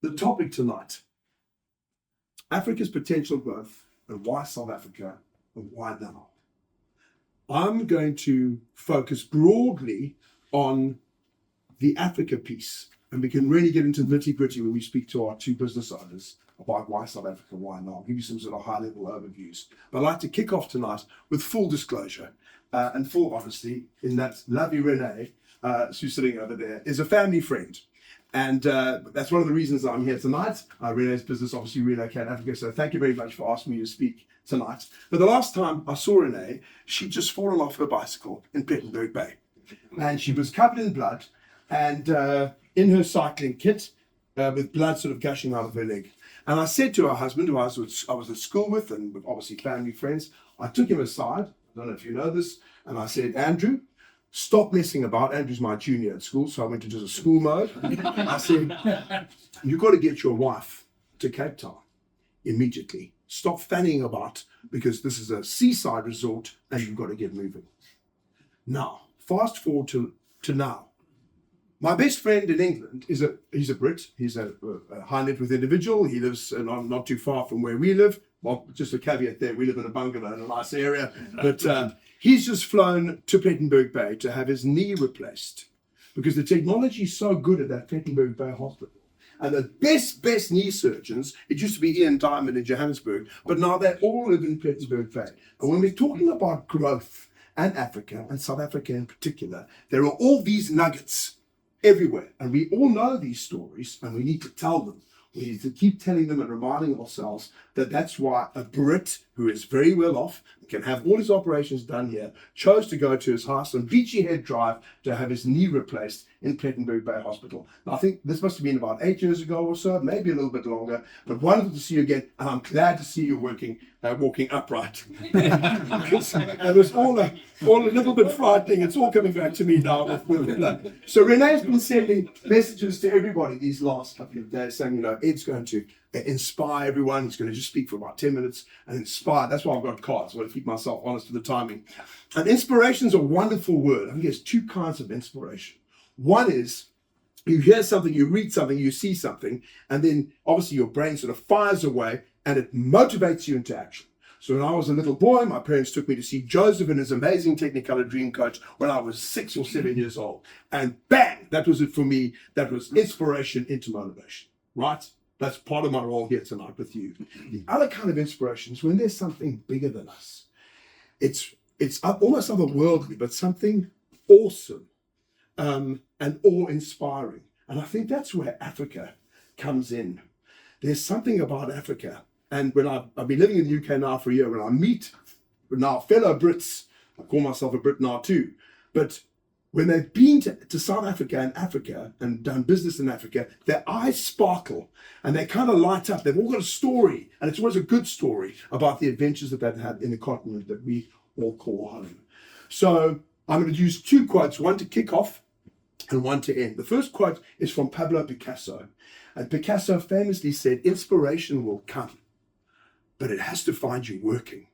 The topic tonight, Africa's potential growth and why South Africa and why now. I'm going to focus broadly on the Africa piece, and we can really get into the nitty-gritty when we speak to our two business owners about why South Africa, why now. I'll give you some sort of high-level overviews. But I'd like to kick off tonight with full disclosure and full honesty in that lovely Renee, who's sitting over there, is a family friend. And that's one of the reasons I'm here tonight. Renee's business obviously Relocate Africa, so thank you very much for asking me to speak tonight. But the last time I saw Renee, she'd just fallen off her bicycle in Plettenberg Bay. And she was covered in blood and in her cycling kit with blood sort of gushing out of her leg. And I said to her husband, who I was at school with and obviously family friends, I took him aside, I don't know if you know this, and I said, Andrew, stop messing about. Andrew's my junior at school, so I went into the school mode. I said, you've got to get your wife to Cape Town immediately. Stop fanning about because this is a seaside resort and you've got to get moving. Now, fast forward to now. My best friend in England he's a Brit. He's a high net worth individual. He lives not too far from where we live. Well, just a caveat there, we live in a bungalow in a nice area. But he's just flown to Plettenberg Bay to have his knee replaced because the technology is so good at that Plettenberg Bay hospital. And the best knee surgeons, it used to be Ian Diamond in Johannesburg, but now they all live in Plettenberg Bay. And when we're talking about growth and Africa, and South Africa in particular, there are all these nuggets everywhere. And we all know these stories and we need to tell them. We need to keep telling them and reminding ourselves that that's why a Brit who is very well off, can have all his operations done here, chose to go to his house on Beachy Head Drive to have his knee replaced in Plettenberg Bay Hospital. Now, I think this must have been about 8 years ago or so, maybe a little bit longer, but wonderful to see you again, and I'm glad to see you walking upright. It was all a little bit frightening. It's all coming back to me now. So Renee's been sending messages to everybody these last couple of days saying, Ed's going to inspire everyone. He's going to just speak for about 10 minutes and inspire. That's why I've got cards. I want to keep myself honest with the timing. And inspiration is a wonderful word. I think there's two kinds of inspiration. One is you hear something, you read something, you see something, and then obviously your brain sort of fires away and it motivates you into action. So when I was a little boy, my parents took me to see Joseph and his amazing Technicolor Dreamcoat when I was 6 or 7 years old. And bang, that was it for me. That was inspiration into motivation, right? That's part of my role here tonight with you. The other kind of inspiration is when there's something bigger than us. It's almost otherworldly, but something awesome and awe-inspiring. And I think that's where Africa comes in. There's something about Africa. And when I've been living in the UK now for a year, when I meet now fellow Brits, I call myself a Brit now too, but when they've been to South Africa and done business in Africa, their eyes sparkle and they kind of light up. They've all got a story, and it's always a good story about the adventures that they've had in the continent that we all call home. So I'm going to use two quotes, one to kick off and one to end. The first quote is from Pablo Picasso. And Picasso famously said, inspiration will come, but it has to find you working.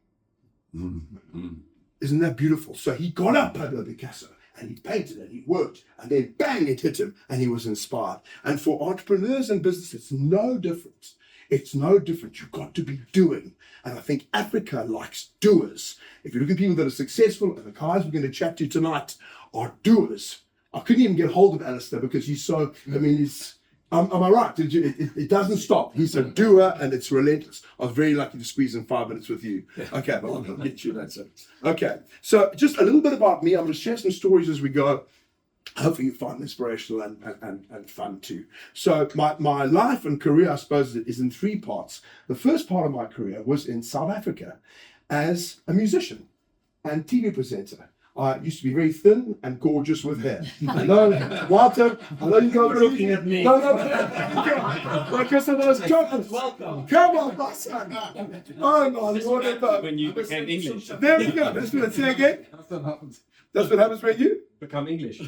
Mm-hmm. Isn't that beautiful? So he got up, Pablo Picasso, and he painted and he worked, and then bang, it hit him, and he was inspired. And for entrepreneurs and business, it's no different. It's no different. You've got to be doing. And I think Africa likes doers. If you look at people that are successful, and the guys we're going to chat to tonight are doers. I couldn't even get hold of Alistair because he's so, am I right? It doesn't stop. He's a doer and it's relentless. I was very lucky to squeeze in 5 minutes with you. Okay, but I'll get you that. Okay, so just a little bit about me. I'm going to share some stories as we go. Hopefully you find inspirational and fun too. So my life and career, I suppose, is in 3 parts. The first part of my career was in South Africa as a musician and TV presenter. I used to be very thin and gorgeous with hair. Hello, Walter. Hello, you guys looking at me. No. Because of those chocolates. Welcome. Come on, my son. Oh, my Lord. When you became English. There we go. That's what I say again. That's what happens when you become English.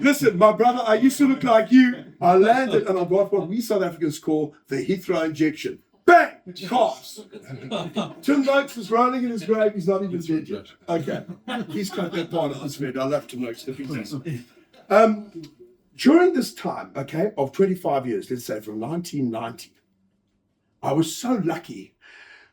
Listen, my brother, I used to look like you. I landed and I got what we South Africans call the Heathrow injection. Bang! Coughs. Tim Noakes is rolling in his grave. He's not even dead yet. Okay. He's cut that part of this vid. I'll have to know if he does. During this time, okay, of 25 years, let's say from 1990, I was so lucky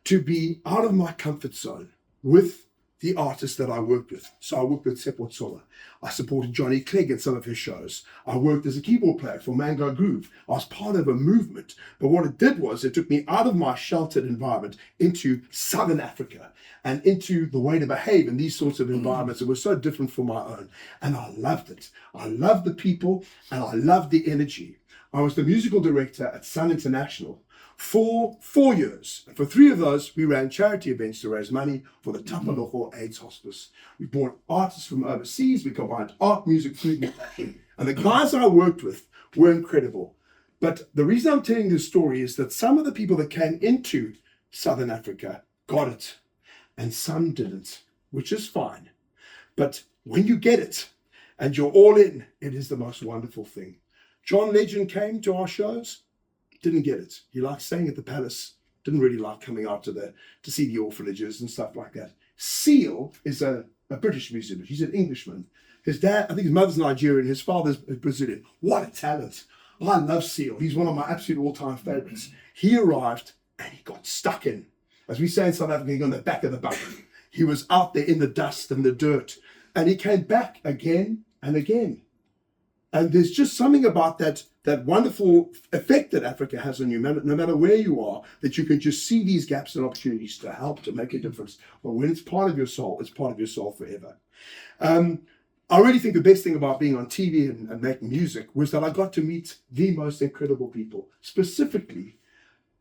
to be out of my comfort zone with the artists that I worked with. So I worked with Cheval Gloucester. I supported Johnny Clegg in some of his shows. I worked as a keyboard player for Mango Groove. I was part of a movement. But what it did was it took me out of my sheltered environment into Southern Africa and into the way to behave in these sorts of environments that were so different from my own. And I loved it. I loved the people and I loved the energy. I was the musical director at Sun International for 4 years. And for 3 of those, we ran charity events to raise money for the Tapalogo AIDS Hospice. We brought artists from overseas. We combined art, music, food, and fashion. And the guys I worked with were incredible. But the reason I'm telling this story is that some of the people that came into Southern Africa got it, and some didn't, which is fine. But when you get it and you're all in, it is the most wonderful thing. John Legend came to our shows. Didn't get it. He liked staying at the palace. Didn't really like coming out to see the orphanages and stuff like that. Seal is a British musician. He's an Englishman. His dad, I think his mother's Nigerian. His father's Brazilian. What a talent. I love Seal. He's one of my absolute all-time favorites. He arrived and he got stuck in. As we say in South Africa, he got on the back of the bus. He was out there in the dust and the dirt. And he came back again and again. And there's just something about that wonderful effect that Africa has on you, no matter where you are, that you can just see these gaps and opportunities to help, to make a difference. But when it's part of your soul, it's part of your soul forever. I really think the best thing about being on TV and making music was that I got to meet the most incredible people, specifically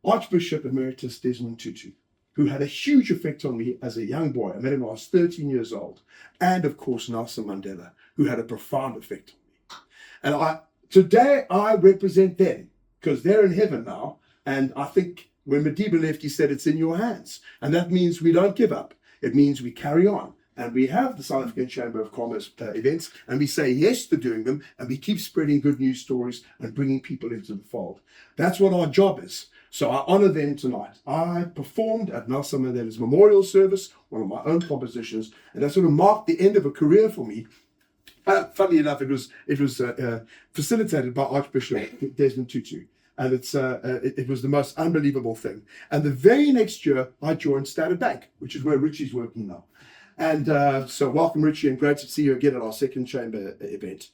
Archbishop Emeritus Desmond Tutu, who had a huge effect on me as a young boy. I met him when I was 13 years old. And of course, Nelson Mandela, who had a profound effect on me. And today I represent them because they're in heaven now. And I think when Madiba left, he said, it's in your hands. And that means we don't give up. It means we carry on. And we have the South African Chamber of Commerce events, and we say yes to doing them, and we keep spreading good news stories and bringing people into the fold. That's what our job is. So I honor them tonight. I performed at Nelson Mandela's memorial service, one of my own compositions, and that sort of marked the end of a career for me. Funnily enough, it was facilitated by Archbishop Desmond Tutu, and it was the most unbelievable thing. And the very next year, I joined Standard Bank, which is where Richie's working now. And so welcome, Richie, and great to see you again at our second chamber event.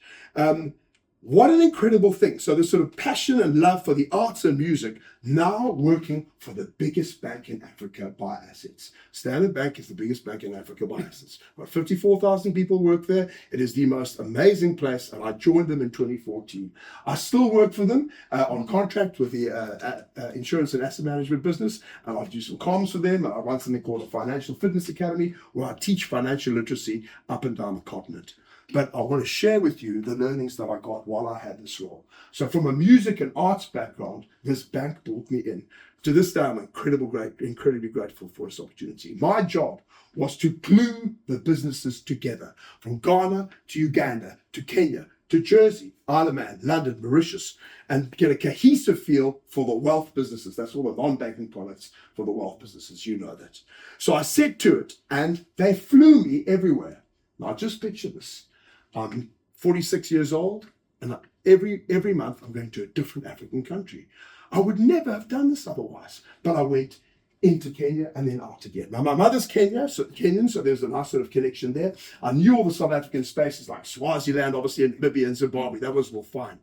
What an incredible thing. So this sort of passion and love for the arts and music, now working for the biggest bank in Africa by assets. Standard Bank is the biggest bank in Africa by assets. About 54,000 people work there. It is the most amazing place, and I joined them in 2014. I still work for them on contract with the insurance and asset management business, and I do some comms for them. I run something called the Financial Fitness Academy, where I teach financial literacy up and down the continent. But I want to share with you the learnings that I got while I had this role. So from a music and arts background, this bank brought me in. To this day, I'm incredibly grateful for this opportunity. My job was to glue the businesses together, from Ghana to Uganda to Kenya to Jersey, Isle of Man, London, Mauritius, and get a cohesive feel for the wealth businesses. That's all the non-banking products for the wealth businesses. You know that. So I set to it, and they flew me everywhere. Now just picture this. I'm 46 years old, and every month I'm going to a different African country. I would never have done this otherwise, but I went into Kenya and then out again. Now, my mother's Kenyan, so there's a nice sort of connection there. I knew all the South African spaces like Swaziland, obviously, and Namibia and Zimbabwe. That was all fine.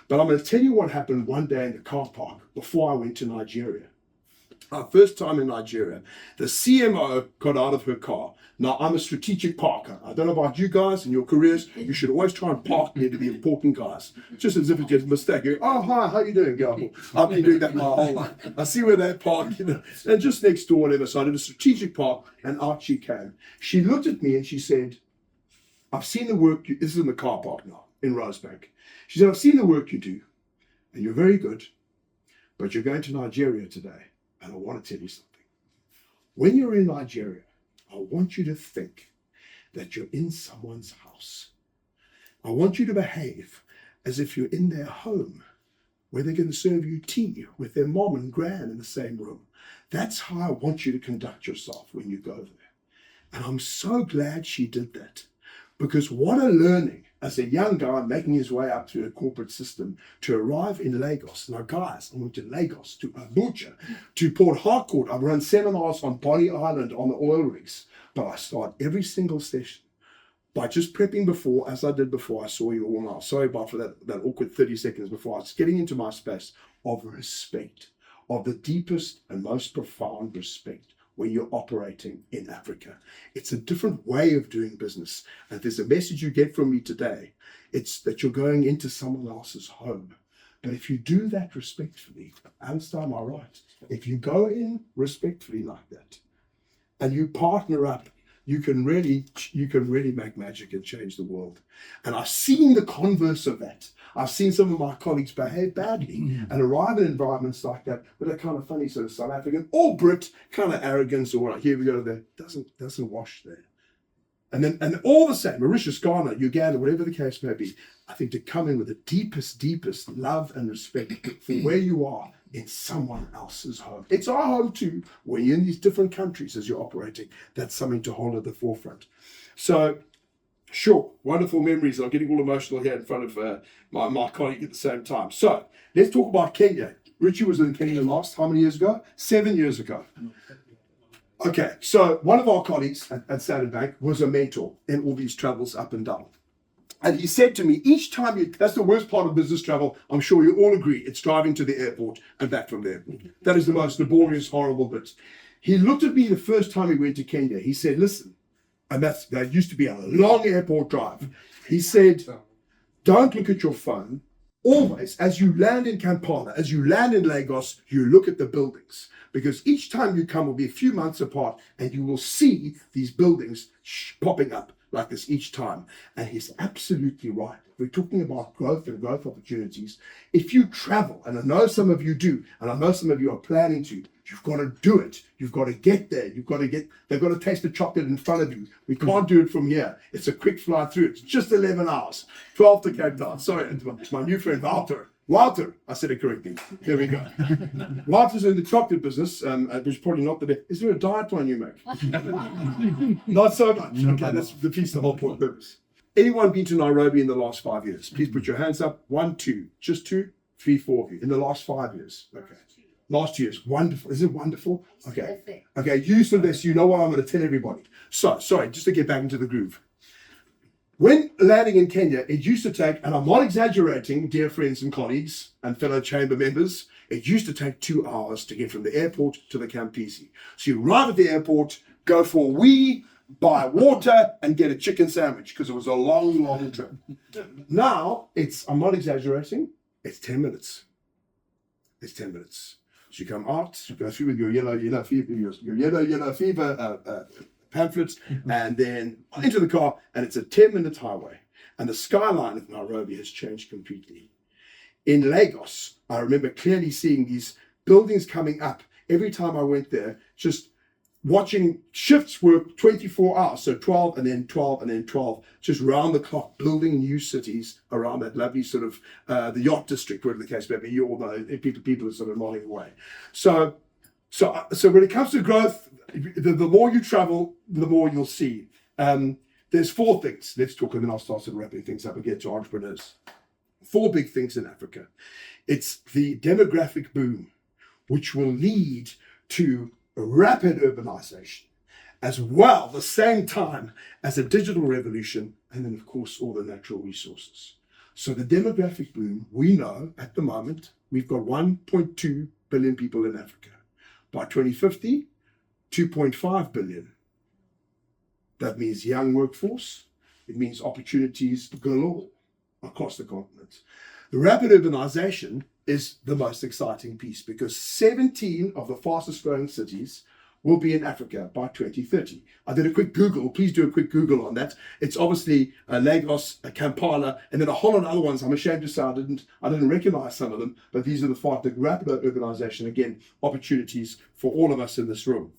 But I'm going to tell you what happened one day in the car park before I went to Nigeria. Our first time in Nigeria, the CMO got out of her car. Now, I'm a strategic parker. I don't know about you guys and your careers. You should always try and park near to the important guys. Just as if it's just a mistake. You go, oh, hi, how you doing, girl? I've been doing that my whole life. I see where they park, and just next door, whatever. So I did a strategic park, and out she came. She looked at me and she said, I've seen the work this is in the car park now, in Rosebank. She said, I've seen the work you do, and you're very good, but you're going to Nigeria today. And I want to tell you something. When you're in Nigeria, I want you to think that you're in someone's house. I want you to behave as if you're in their home, where they're going to serve you tea with their mom and gran in the same room. That's how I want you to conduct yourself when you go there. And I'm so glad she did that. Because what a learning as a young guy making his way up through a corporate system to arrive in Lagos. Now, guys, I went to Lagos, to Abuja, to Port Harcourt. I've run seminars on Bonny Island on the oil rigs. But I start every single session by just prepping before, as I did before I saw you all now. Sorry about for that awkward 30 seconds before I was getting into my space of respect, of the deepest and most profound respect when you're operating in Africa. It's a different way of doing business. And there's a message you get from me today. It's that you're going into someone else's home. But if you do that respectfully, Alistair, am I right? If you go in respectfully like that, and you partner up, you can really make magic and change the world. And I've seen the converse of that. I've seen some of my colleagues behave badly and arrive in environments like that with a kind of funny sort of South African or Brit kind of arrogance or here we go there. Doesn't wash there. And all the same, Mauritius, Ghana, Uganda, whatever the case may be, I think to come in with the deepest love and respect for where you are in someone else's home. It's our home too, when you're in these different countries as you're operating. That's something to hold at the forefront. So, sure, wonderful memories. I'm getting all emotional here in front of my colleague at the same time. So, let's talk about Kenya. Richie was in Kenya last, how many years ago? 7 years ago. Okay, so one of our colleagues at Standard Bank was a mentor in all these travels up and down. And he said to me, each time that's the worst part of business travel, I'm sure you all agree, it's driving to the airport and back from the airport. That is the most laborious, horrible bit. He looked at me the first time he went to Kenya. He said, listen, and that used to be a long airport drive. He said, don't look at your phone. Always, as you land in Kampala, as you land in Lagos, you look at the buildings. Because each time you come will be a few months apart and you will see these buildings popping up like this each time. And he's absolutely right. We're talking about growth and growth opportunities. If you travel, and I know some of you do, and I know some of you are planning to, you've got to do it. You've got to get there. They've got to taste the chocolate in front of you. We can't do it from here. It's a quick flight through. It's just 11 hours. 12 to Cape Town. Sorry, it's my new friend, Walter, I said it correctly. There we go. Walter's in the chocolate business, which is probably not the best. Is there a diet plan you make? Not so much. Okay, that's the piece of the whole point purpose. Anyone been to Nairobi in the last 5 years? Please put your hands up. 1, 2. Just 2, 3, 4 of you. In the last 5 years. Okay. Last year's. Wonderful. Is it wonderful? Okay. Okay, you Sylvester, you know what I'm going to tell everybody. So, sorry, just to get back into the groove. When landing in Kenya, it used to take, and I'm not exaggerating, dear friends and colleagues and fellow chamber members, it used to take 2 hours to get from the airport to the Campisi. So you arrive at the airport, go for a wee, buy water, and get a chicken sandwich because it was a long, long trip. Now, I'm not exaggerating, it's 10 minutes. It's 10 minutes. So you come out, you go through with your yellow fever pamphlets, and then into the car, and it's a 10-minute highway. And the skyline of Nairobi has changed completely. In Lagos, I remember clearly seeing these buildings coming up every time I went there, just watching shifts work 24 hours, so 12 and then 12 and then 12, just round the clock, building new cities around that lovely sort of the yacht district, whatever the case may be. You all know, people are sort of nodding away. So when it comes to growth, the more you travel, the more you'll see. There's 4 things. Let's talk, and then I'll start wrapping things up and get to entrepreneurs. 4 big things in Africa. It's the demographic boom, which will lead to rapid urbanization, as well, the same time as a digital revolution, and then, of course, all the natural resources. So the demographic boom, we know at the moment, we've got 1.2 billion people in Africa. By 2050, 2.5 billion. That means young workforce. It means opportunities galore across the continent. The rapid urbanization is the most exciting piece because 17 of the fastest growing cities will be in Africa by 2030. I did a quick Google. Please do a quick Google on that. It's obviously Lagos, Kampala, and then a whole lot of other ones. I'm ashamed to say I didn't recognize some of them, but these are the rapid urbanization. Again, opportunities for all of us in this room.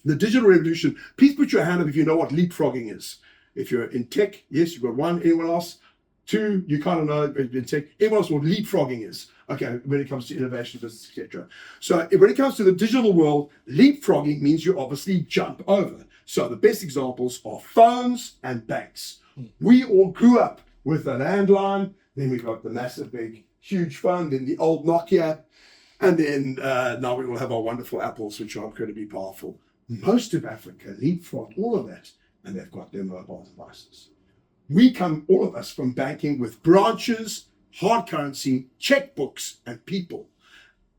The digital revolution. Please put your hand up if you know what leapfrogging is. If you're in tech, yes, you've got 1. Anyone else? 2, you kind of know in tech. Everyone else what leapfrogging is. Okay, when it comes to innovation, business, etc. So when it comes to the digital world, leapfrogging means you obviously jump over. So the best examples are phones and banks. We all grew up with a landline, then we got the massive, big, huge phone, then the old Nokia, and then now we all have our wonderful Apples, which are incredibly powerful. Most of Africa leapfrogged all of that, and they've got their mobile devices. We come, all of us, from banking with branches, hard currency, checkbooks, and people.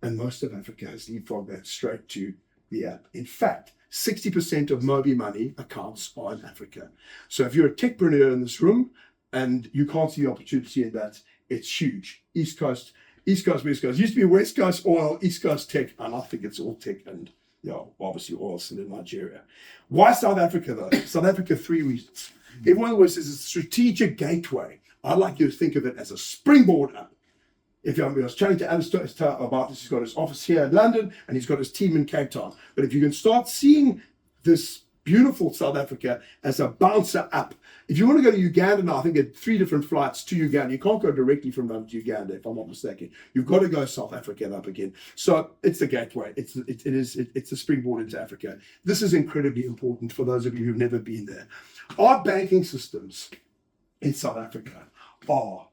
And most of Africa has leapfrogged that straight to the app. In fact, 60% of Mobi Money accounts are in Africa. So if you're a techpreneur in this room and you can't see the opportunity in that, it's huge. East Coast, West Coast. It used to be West Coast oil, East Coast tech, and I think it's all tech and obviously oil still in Nigeria. Why South Africa though? South Africa, 3 reasons. Everyone always says it's a strategic gateway. I like you to think of it as a springboard up. If I was chatting to Alistair about this, he's got his office here in London and he's got his team in Cape Town. But if you can start seeing this beautiful South Africa as a bouncer up. If you want to go to Uganda now, I think there are 3 different flights to Uganda. You can't go directly from London to Uganda, if I'm not mistaken. You've got to go South Africa and up again. So it's the gateway. It's a springboard into Africa. This is incredibly important for those of you who've never been there. Our banking systems in South Africa are,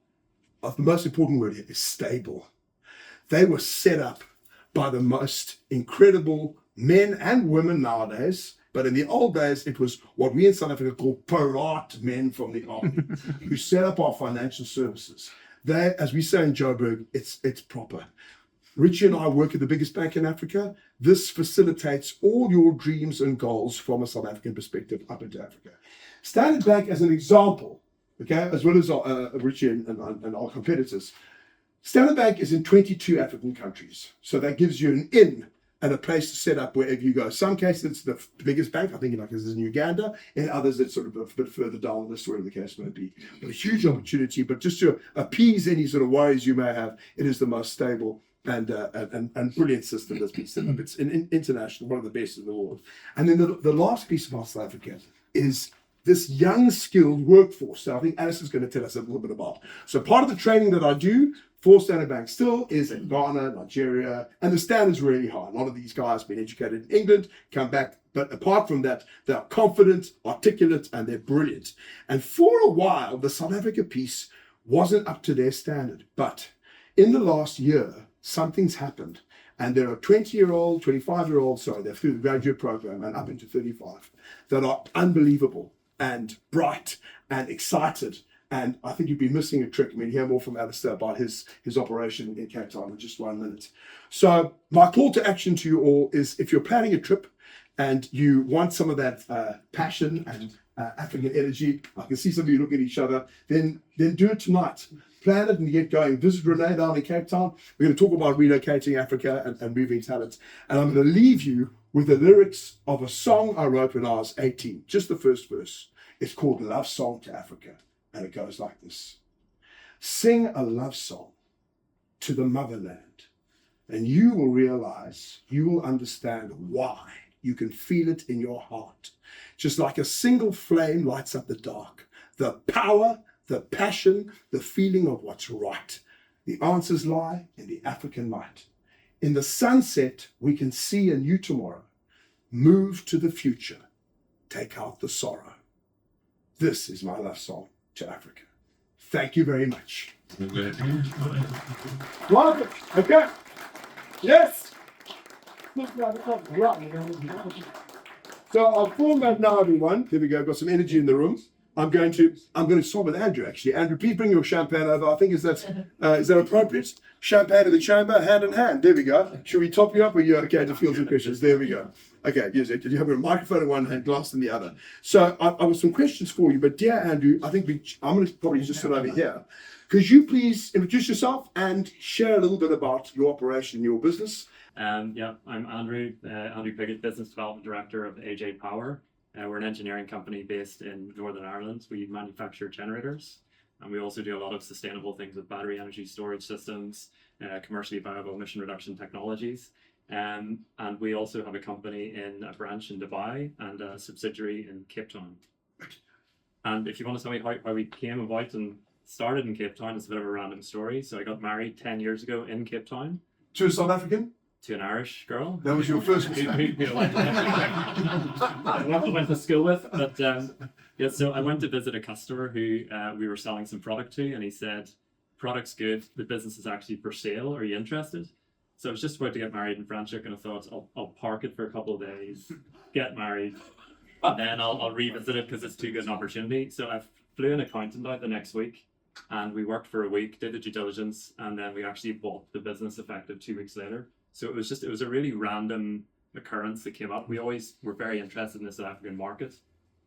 the most important word here is stable. They were set up by the most incredible men and women nowadays. But in the old days, it was what we in South Africa call parate men from the army who set up our financial services. They, as we say in Joburg, it's proper. Richie and I work at the biggest bank in Africa. This facilitates all your dreams and goals from a South African perspective up into Africa. Standard Bank as an example, okay, as well as Richie and our competitors. Standard Bank is in 22 African countries. So that gives you an in and a place to set up wherever you go. Some cases it's the biggest bank, I think like it's in Uganda, and others it's sort of a bit further down the list, wherever the case may be. But a huge opportunity, but just to appease any sort of worries you may have, it is the most stable and brilliant system that's been set up. It's international, one of the best in the world. And then the last piece about South Africa is this young, skilled workforce. So I think Alistair's going to tell us a little bit about. So part of the training that I do for Standard Bank still is in Ghana, Nigeria, and the standard's really high. A lot of these guys have been educated in England, come back, but apart from that, they're confident, articulate, and they're brilliant. And for a while, the South Africa piece wasn't up to their standard. But in the last year, something's happened. And there are 20-year-old, 25-year-olds, sorry, they're through the graduate program and up into 35, that are unbelievable and bright and excited. And I think you'd be missing a trick. I mean, hear more from Alistair about his operation in Cape Town in just 1 minute. So my call to action to you all is, if you're planning a trip and you want some of that passion and African energy, I can see some of you look at each other, then do it tonight. Plan it and get going. Visit Renee down in Cape Town. We're going to talk about relocating Africa and moving talent. And I'm going to leave you with the lyrics of a song I wrote when I was 18. Just the first verse. It's called Love Song to Africa. And it goes like this. Sing a love song to the motherland, and you will realize, you will understand why. You can feel it in your heart. Just like a single flame lights up the dark. The power, the passion, the feeling of what's right. The answers lie in the African light. In the sunset, we can see a new tomorrow. Move to the future. Take out the sorrow. This is my love song to Africa. Thank you very much. Welcome. Okay. Yes. So I'll form that now, everyone. Here we go. I've got some energy in the room. I'm going to start with Andrew, actually. Andrew, please bring your champagne over. I think is that appropriate? Champagne in the chamber, hand in hand. There we go. Should we top you up, or are you okay to field some questions? There we go. Okay, yes, did you have a microphone in one hand, glass in the other? So I have some questions for you, but dear Andrew, I think I'm going to probably just sit over here. Could you please introduce yourself and share a little bit about your operation, your business? Yeah, I'm Andrew Pigott, Business Development Director of AJ Power. We're an engineering company based in Northern Ireland. We manufacture generators, and we also do a lot of sustainable things with battery energy storage systems, commercially viable emission reduction technologies. And we also have a company in a branch in Dubai and a subsidiary in Cape Town. And if you want to tell me how we came about and started in Cape Town, it's a bit of a random story. So I got married 10 years ago in Cape Town. To a South African? to an Irish girl. That was your first who mistake. I went to school with. But yeah, so I went to visit a customer who we were selling some product to, and he said, "Product's good. The business is actually for sale. Are you interested?" So I was just about to get married in Franschhoek, and I thought I'll park it for a couple of days, get married, and then I'll revisit it because it's too good an opportunity. So I flew an accountant out the next week, and we worked for a week, did the due diligence, and then we actually bought the business effective 2 weeks later. So it was a really random occurrence that came up. We always were very interested in the South African market,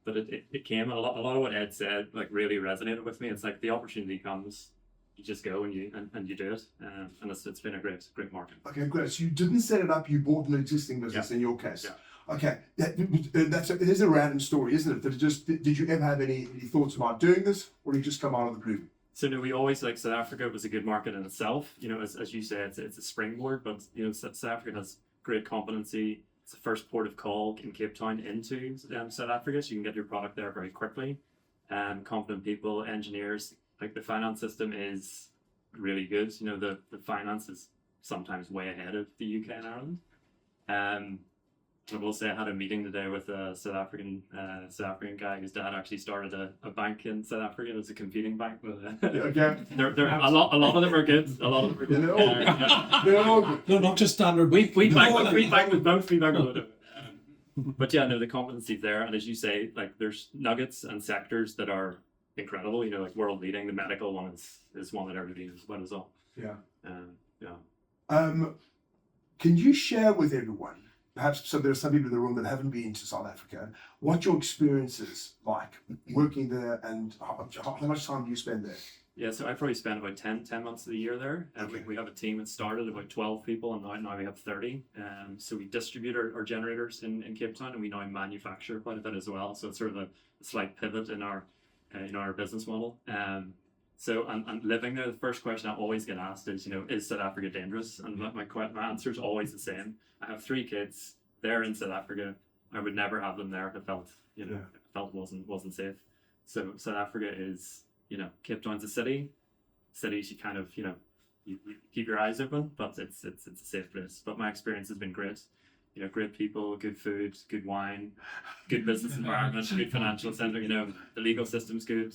but it came, and a lot of what Ed said like really resonated with me. It's like the opportunity comes, you just go and you do it, and it's been a great market. Okay, great. So you didn't set it up, you bought an existing business in your case. Yeah. Okay, it is a random story, isn't it? That did you ever have any thoughts about doing this, or did you just come out of the blue? So no, we always, like, South Africa was a good market in itself. You know, as you say, it's a springboard, but you know, South Africa has great competency. It's the first port of call in Cape Town into South Africa, so you can get your product there very quickly. Competent people, engineers, like the finance system is really good. You know, the finance is sometimes way ahead of the UK and Ireland. I will say I had a meeting today with a South African guy whose dad actually started a bank in South Africa. It was a competing bank. But, Okay. a lot of them are good. A lot of them are good. They're all good. No, not just standard. We bank with both. But yeah, no, the competency's there, and as you say, like there's nuggets and sectors that are incredible. You know, like world leading. The medical one is one that everybody knows about as well. Yeah. Yeah. Can you share with everyone, perhaps there are some people in the room that haven't been to South Africa, what your experience is like working there, and how much time do you spend there? Yeah, so I probably spent about 10 months of the year there. Okay. We have a team that started about 12 people, and now we have 30. So we distribute our generators in Cape Town, and we now manufacture quite a bit as well. So it's sort of a slight pivot in our business model. So I'm living there. The first question I always get asked is, you know, is South Africa dangerous? And my answer is always the same. I have 3 kids. They're in South Africa. I would never have them there if it felt, wasn't safe. So South Africa is, you know, Cape Town's a city. Cities, you kind of, you know, you keep your eyes open, but it's a safe place. But my experience has been great. You know, great people, good food, good wine, good business environment, good financial center. You know, the legal system's good.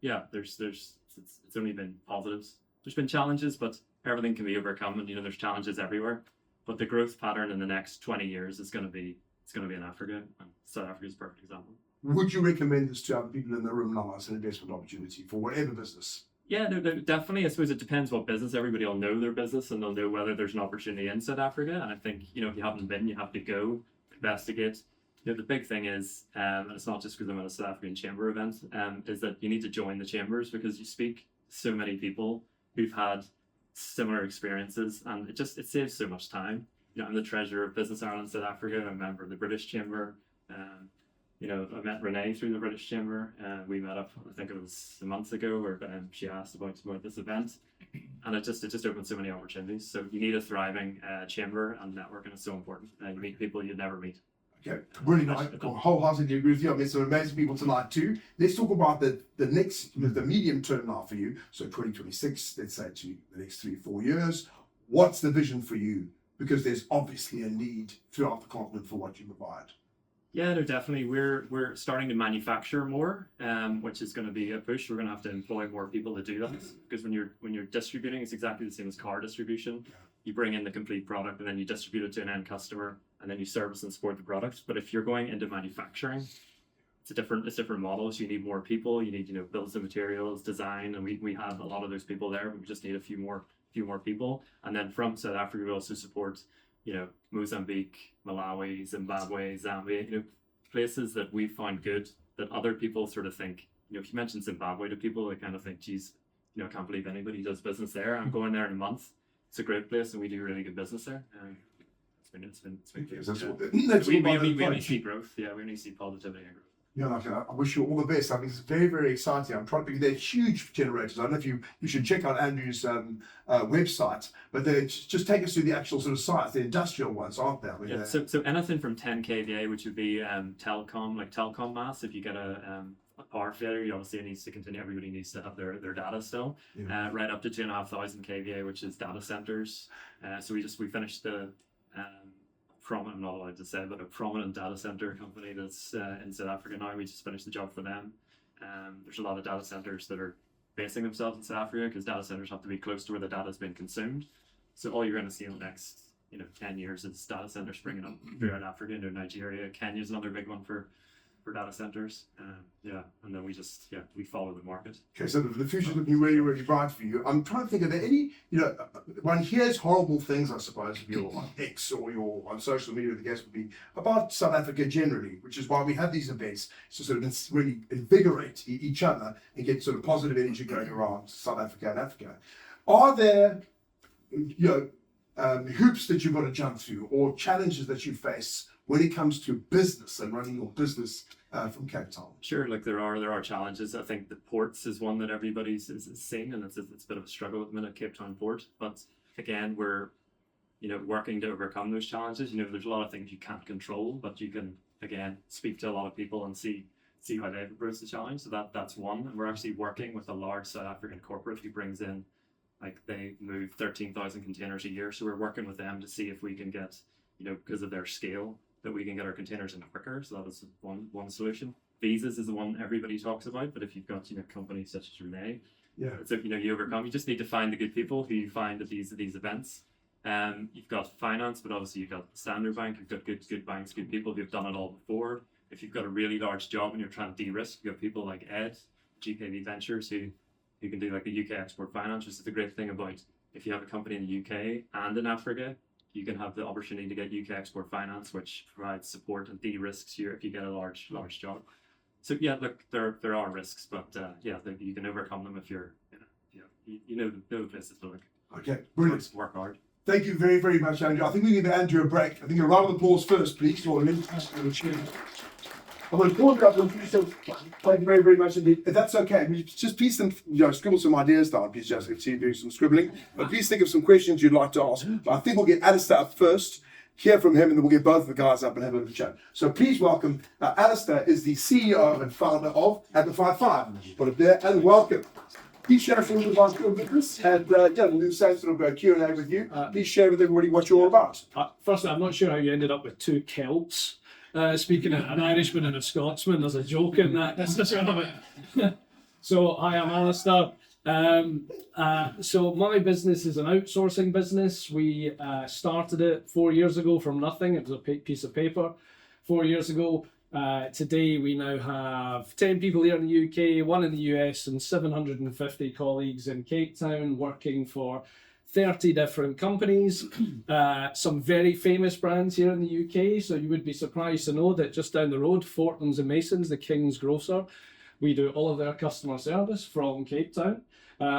Yeah, it's only been positives. There's been challenges, but everything can be overcome. And you know, there's challenges everywhere. But the growth pattern in the next 20 years is going to be in Africa. And South Africa is a perfect example. Would you recommend this to other people in the room now as an investment opportunity for whatever business? Yeah, no, definitely. I suppose it depends what business. Everybody will know their business, and they'll know whether there's an opportunity in South Africa. And I think, you know, if you haven't been, you have to go investigate. You know, the big thing is, and it's not just because I'm at a South African Chamber event, is that you need to join the chambers, because you speak to so many people who've had similar experiences, and it saves so much time. You know, I'm the treasurer of Business Ireland South Africa. I'm a member of the British Chamber. You know, I met Renee through the British Chamber. We met up, I think it was a month ago, where she asked about this event, and it just opened so many opportunities. So you need a thriving chamber, and networking is so important. You meet people you'd never meet. Okay, really nice. I wholeheartedly agree with you. I met some amazing people tonight too. Let's talk about the next, the medium term now for you. So 2026, let's say to the next 3-4 years. What's the vision for you? Because there's obviously a need throughout the continent for what you provide. Yeah, no, definitely. We're starting to manufacture more, which is going to be a push. We're going to have to employ more people to do that, because when you're distributing, it's exactly the same as car distribution. You bring in the complete product, and then you distribute it to an end customer, and then you service and support the product. But if you're going into manufacturing, it's different models. You need more people. You need, you know, bills and materials, design, and we have a lot of those people there. But we just need a few more people. And then from South Africa, we also support, you know, Mozambique, Malawi, Zimbabwe, Zambia, you know, places that we found good, that other people sort of think, you know, if you mention Zimbabwe to people, they kind of think, geez, you know, I can't believe anybody does business there. I'm going there in a month. It's a great place, and we do really good business there. It's been good. We only see growth. Yeah, we only see positivity and growth. Yeah, like, I wish you all the best. I think it's very, very exciting. I'm trying to think, they're huge generators. I don't know if you should check out Andrew's website, but they just take us through the actual sort of sites, the industrial ones, aren't they? I mean, yeah, so anything from 10 kVA, which would be telecom mass. If you get a power failure, you obviously needs to continue. Everybody needs to have their data still. Right up to 2,500 kVA, which is data centers. So we finished the I'm not allowed to say, but a prominent data center company that's in South Africa now. We just finished the job for them. There's a lot of data centers that are basing themselves in South Africa because data centers have to be close to where the data has been consumed. So all you're going to see in the next 10 years is data centers springing up throughout Africa, into Nigeria. Kenya's another big one for data centers. And then we follow the market. Okay, so the future's looking really, really bright for you. I'm trying to think, are there any, one hears horrible things, I suppose, if you're on X or you're on social media, the guest would be about South Africa generally, which is why we have these events to sort of really invigorate each other and get sort of positive energy going around South Africa and Africa. Are there, hoops that you've got to jump through or challenges that you face when it comes to business and running your business from Cape Town? Sure, like there are challenges. I think the ports is one that everybody's is seeing, and it's a bit of a struggle at the minute, Cape Town port. But again, we're working to overcome those challenges. There's a lot of things you can't control, but you can again speak to a lot of people and see how they've approached the challenge. So that's one. And we're actually working with a large South African corporate who brings in, like, they move 13,000 containers a year. So we're working with them to see if we can get, because of their scale, that we can get our containers in quicker. So that is one solution. Visas is the one everybody talks about, but if you've got companies such as Renee, so you overcome. You just need to find the good people who you find at these events. You've got finance, but obviously you've got Standard Bank. You've got good banks, good people who've done it all before. If you've got a really large job and you're trying to de-risk, you've got people like Ed, GKV Ventures, who can do like the UK export finance, which is the great thing about if you have a company in the UK and in Africa. You can have the opportunity to get UK export finance, which provides support and de-risks you if you get a large job. So look, there are risks, but you can overcome them if you're the places to look. Okay, brilliant. Work hard. Thank you very, very much, Andrew. I think we give Andrew a break. I think a round of applause first, please. I'm going to pause up and thank you very, very much indeed. If that's okay, just please scribble some ideas down. Please just continue doing some scribbling. But please think of some questions you'd like to ask. I think we'll get Alistair up first, hear from him, and then we'll get both of the guys up and have a little chat. So please welcome, Alistair is the CEO and founder of Amplify 5. Put it there, and welcome. Please share some of the business, and we'll do the same sort of Q&A with you. Please share with everybody what you're all about. Firstly, I'm not sure how you ended up with two Celts. Speaking of an Irishman and a Scotsman, there's a joke in that. So I am Alistair. So my business is an outsourcing business. We started it 4 years ago from nothing. It was a piece of paper 4 years ago. Today we now have 10 people here in the UK, 1 in the US, and 750 colleagues in Cape Town working for 30 different companies, some very famous brands here in the UK. So you would be surprised to know that just down the road, Fortnum's and Mason's, the King's Grocer, we do all of their customer service from Cape Town.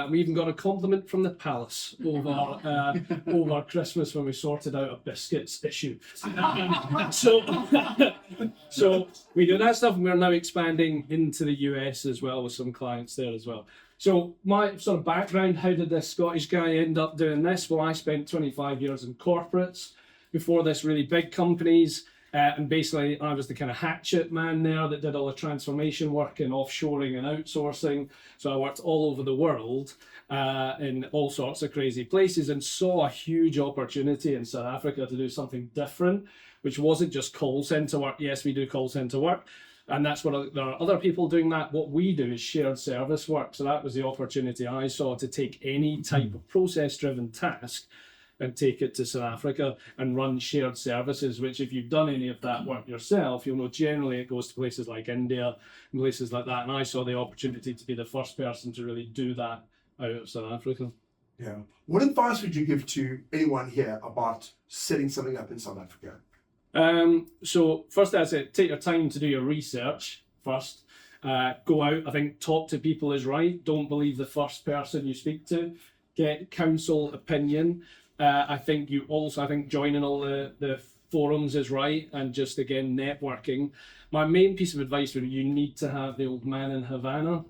We even got a compliment from the Palace over Christmas when we sorted out a biscuits issue. So we do that stuff, and we're now expanding into the US as well with some clients there as well. So my sort of background, how did this Scottish guy end up doing this? Well, I spent 25 years in corporates, before this really big companies, and basically I was the kind of hatchet man there that did all the transformation work in offshoring and outsourcing. So I worked all over the world in all sorts of crazy places, and saw a huge opportunity in South Africa to do something different, which wasn't just call centre work. Yes, we do call centre work, and that's what there are other people doing that. What we do is shared service work. So that was the opportunity I saw to take any type of process-driven task and take it to South Africa and run shared services, which if you've done any of that work yourself, you'll know generally it goes to places like India and places like that. And I saw the opportunity to be the first person to really do that out of South Africa. Yeah. What advice would you give to anyone here about setting something up in South Africa? So first, I'd say take your time to do your research first. Go out, I think talk to people is right. Don't believe the first person you speak to. Get counsel, opinion. I think joining all the forums is right, and just again networking. My main piece of advice would be you need to have the old man in Havana.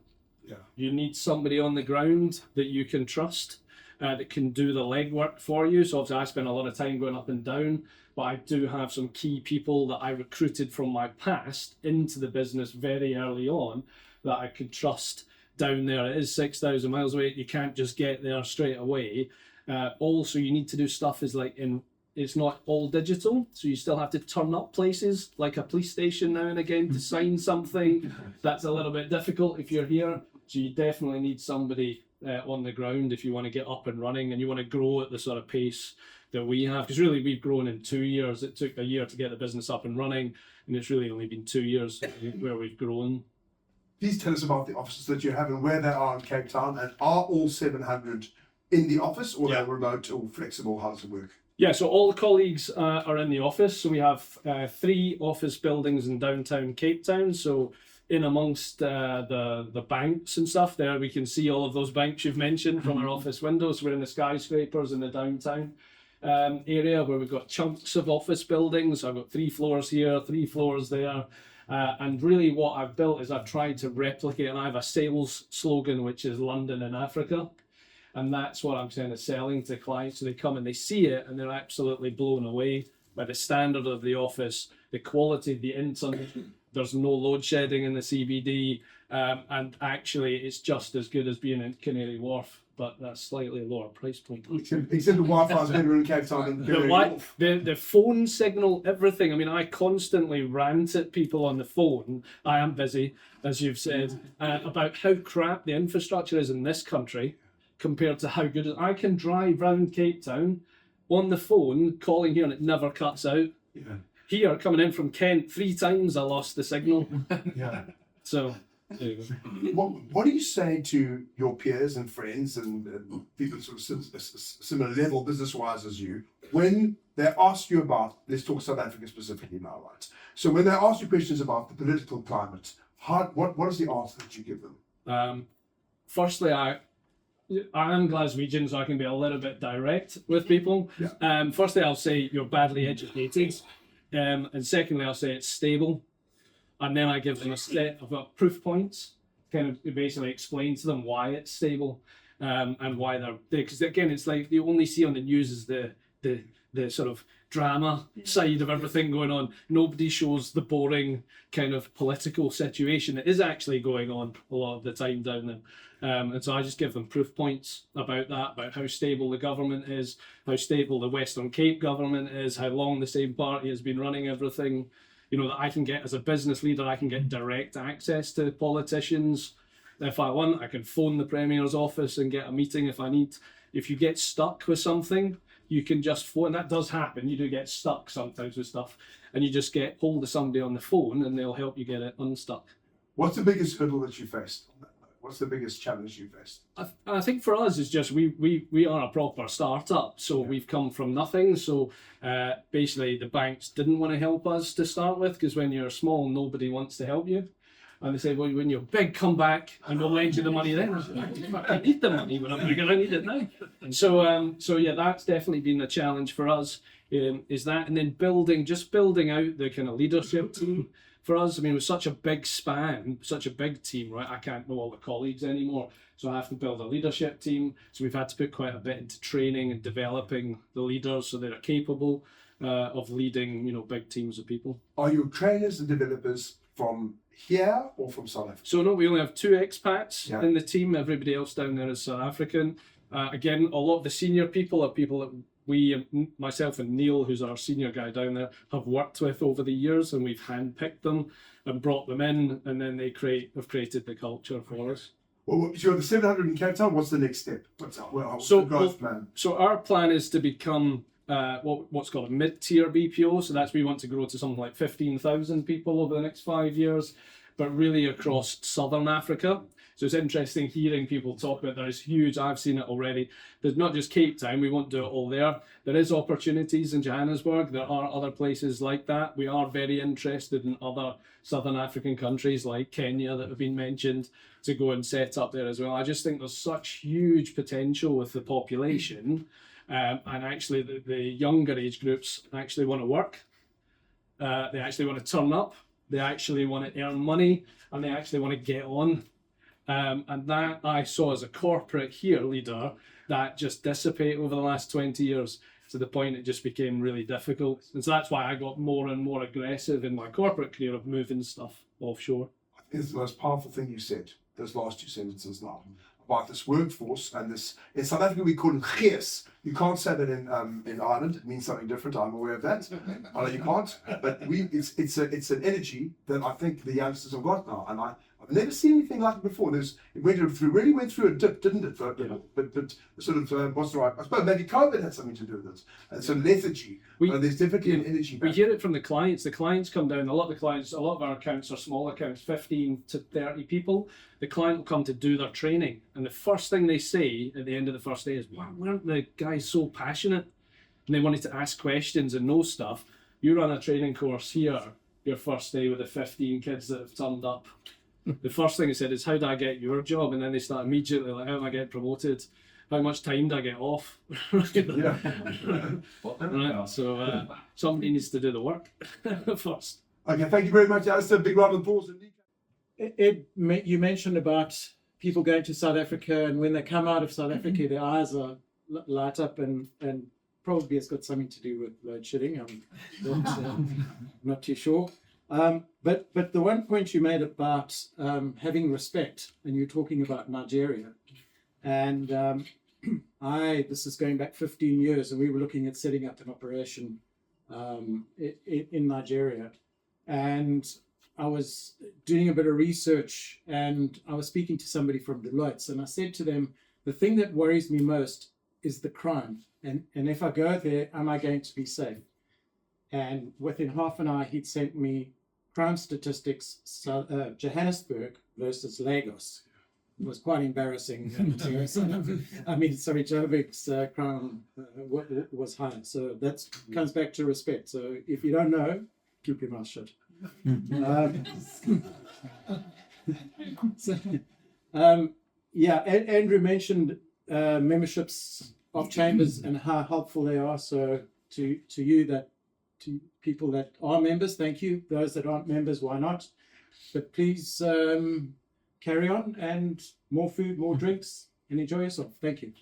Yeah. You need somebody on the ground that you can trust, that can do the legwork for you. So obviously I spend a lot of time going up and down, but I do have some key people that I recruited from my past into the business very early on that I could trust down there. It is 6,000 miles away. You can't just get there straight away. Also, you need to do stuff it's not all digital, so you still have to turn up places like a police station now and again to sign something. That's a little bit difficult if you're here. So you definitely need somebody on the ground if you want to get up and running and you want to grow at the sort of pace that we have. Because really, we've grown in 2 years. It took a year to get the business up and running, and it's really only been 2 years where we've grown. Please tell us about the offices that you have and where they are in Cape Town, and are all 700 in the office, or they're remote or flexible? How does it work? Yeah, so all the colleagues are in the office. So we have 3 office buildings in downtown Cape Town. So in amongst the banks and stuff there, we can see all of those banks you've mentioned from our office windows. We're in the skyscrapers in the downtown area where we've got chunks of office buildings. I've got 3 floors here, 3 floors there. And really what I've built is I've tried to replicate, and I have a sales slogan, which is London in Africa. And that's what I'm kind of selling to clients. So they come and they see it and they're absolutely blown away by the standard of the office, the quality of the internet. There's no load shedding in the CBD. And actually, it's just as good as being in Canary Wharf, but that's slightly lower price point. Except the Wi-Fi is better in Cape Town than Canary Wharf. The phone signal, everything. I mean, I constantly rant at people on the phone. I am busy, as you've said, about how crap the infrastructure is in this country compared to how good it is. I can drive round Cape Town on the phone, calling here, and it never cuts out. Yeah. Here, coming in from Kent, 3 times I lost the signal. Yeah. So, there you go. What do you say to your peers and friends and people sort of similar level business-wise as you when they ask you about, let's talk South Africa specifically now, right? So when they ask you questions about the political climate, what is the answer that you give them? Firstly, I am Glaswegian, so I can be a little bit direct with people. Yeah. Firstly, I'll say you're badly educated. And secondly, I'll say it's stable. And then I give them a set of proof points, kind of basically explain to them why it's stable and why they're there. Because again, it's like you only see on the news is the sort of drama side of everything going on. Nobody shows the boring kind of political situation that is actually going on a lot of the time down there. And so I just give them proof points about that, about how stable the government is, how stable the Western Cape government is, how long the same party has been running everything. You know, that I can get as a business leader, I can get direct access to politicians. If I want, I can phone the Premier's office and get a meeting if I need. If you get stuck with something, you can just phone. That does happen. You do get stuck sometimes with stuff, and you just get hold of somebody on the phone and they'll help you get it unstuck. What's the biggest hurdle that you faced? What's the biggest challenge you faced? I think for us it's just we are a proper startup, so we've come from nothing. So basically the banks didn't want to help us to start with, because when you're small nobody wants to help you, and they say, well, when you're big, come back and we'll lend you the money then. I need the money when I'm bigger, I need it now. And so yeah, that's definitely been a challenge for us, is that, and then building out the kind of leadership team. For us, I mean, with such a big span, such a big team, right? I can't know all the colleagues anymore, so I have to build a leadership team. So we've had to put quite a bit into training and developing the leaders so they're capable of leading, you know, big teams of people. Are your trainers and developers from here or from South Africa? So no, we only have 2 expats in the team. Everybody else down there is South African. Again, a lot of the senior people are people that myself and Neil, who's our senior guy down there, have worked with over the years, and we've handpicked them and brought them in, and then they have created the culture for us. Well, so you're the 700 in Cape Town. What's the next step? What's the growth plan? So our plan is to become what's called a mid-tier BPO. So that's we want to grow to something like 15,000 people over the next 5 years, but really across Southern Africa. So it's interesting hearing people talk about there is huge, I've seen it already. There's not just Cape Town, we won't do it all there. There is opportunities in Johannesburg, there are other places like that. We are very interested in other Southern African countries like Kenya that have been mentioned to go and set up there as well. I just think there's such huge potential with the population, and actually the younger age groups actually want to work. They actually want to turn up, they actually want to earn money, and they actually want to get on. And that I saw as a corporate here leader that just dissipate over the last 20 years to the point it just became really difficult. And so that's why I got more and more aggressive in my corporate career of moving stuff offshore. is the most powerful thing you said, those last two sentences now, about this workforce and this. In South Africa, we call it gees. You can't say that in Ireland. It means something different. I'm aware of that. I know you can't. But it's an energy that I think the youngsters have got now. And I've never seen anything like it before. It really went through a dip, didn't it? But sort of, what's the right? I suppose maybe COVID had something to do with it. And so lethargy. There's definitely an energy. We hear it from the clients. The clients come down. A lot of our accounts are small accounts, 15 to 30 people. The client will come to do their training, and the first thing they say at the end of the first day is, "Wow, weren't the guys so passionate?" And they wanted to ask questions and know stuff. You run a training course here, your first day with the 15 kids that have turned up. The first thing they said is, "How do I get your job?" And then they start immediately like, "How do I get promoted? How much time do I get off?" Right, so somebody needs to do the work first. Okay, thank you very much, Alistair. Big round of applause. Ed, you mentioned about people going to South Africa, and when they come out of South Africa, their eyes are light up, and probably it's got something to do with load shedding. I'm not too sure. But the one point you made about having respect, and you're talking about Nigeria, and this is going back 15 years, and we were looking at setting up an operation in Nigeria, and I was doing a bit of research, and I was speaking to somebody from Deloitte, and I said to them, the thing that worries me most is the crime, and if I go there, am I going to be safe? And within half an hour, he'd sent me crime statistics, Johannesburg versus Lagos. It was quite embarrassing. Joburg's crime was high. So that comes back to respect. So if you don't know, keep your mouth shut. Andrew mentioned memberships of chambers and how helpful they are. So to people that are members, thank you. Those that aren't members, why not? But please carry on, and more food, more drinks, and enjoy yourself. Thank you.